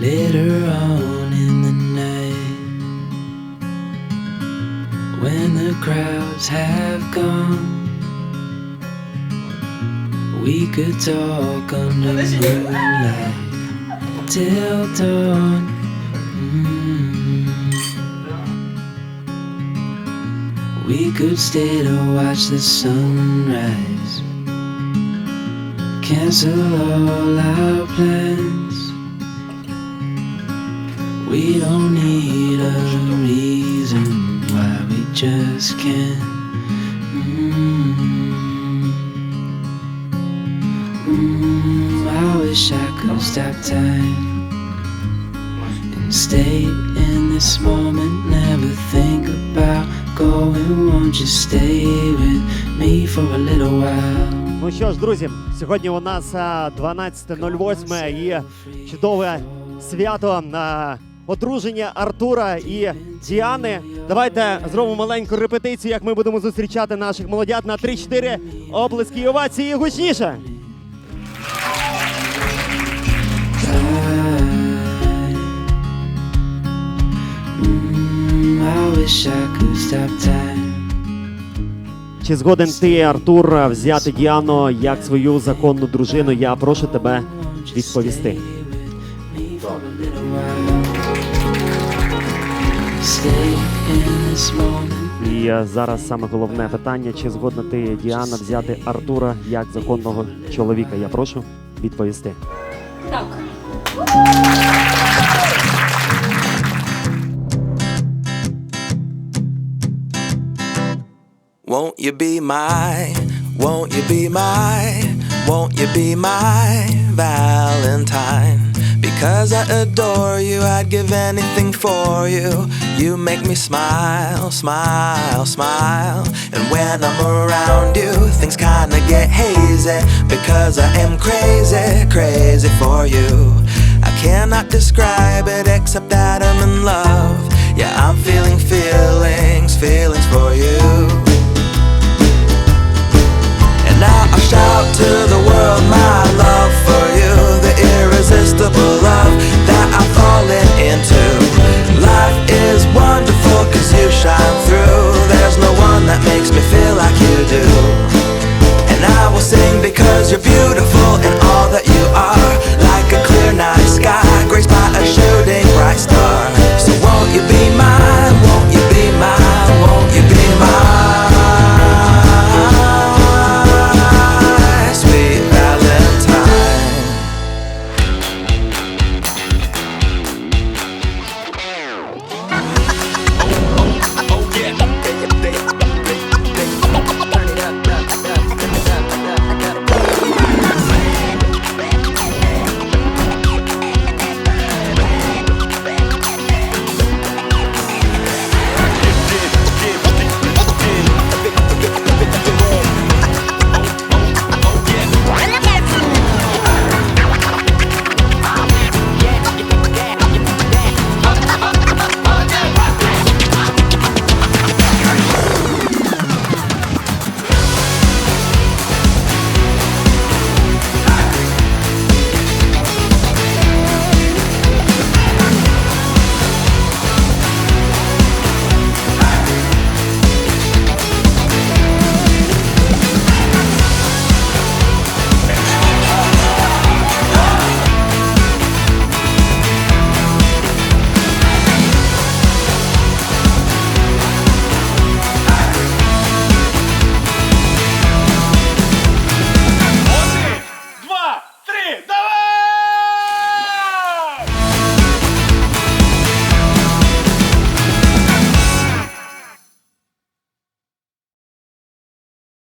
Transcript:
Later on in the night, when the crowds have gone, we could talk under moonlight till dawn. We could stay to watch the sunrise, cancel all our plans. We don't need a reason why we just can't. I wish I could stop time and stay in this moment, never think about going. Won't you stay with me for a little while? Ну що ж, друзі, сьогодні у нас 12.08 і чудове свято на одруження Артура і Діани. Давайте зробимо маленьку репетицію, як ми будемо зустрічати наших молодят на 3-4 оплески і овації гучніше. I wish I could stop time. Чи згоден ти, Артур, взяти Діану як свою законну дружину? Я прошу тебе відповісти. І зараз саме головне питання, чи згодна ти, Діана, взяти Артура як законного чоловіка? Я прошу відповісти. Так. Won't you be my, won't you be my, won't you be my Valentine? Because I adore you, I'd give anything for you. You make me smile, smile, smile. And when I'm around you, things kinda get hazy. Because I am crazy, crazy for you. I cannot describe it except that I'm in love. Yeah, I'm feeling feelings, feelings for you. And now I shout to the world my love for you, the irresistible love.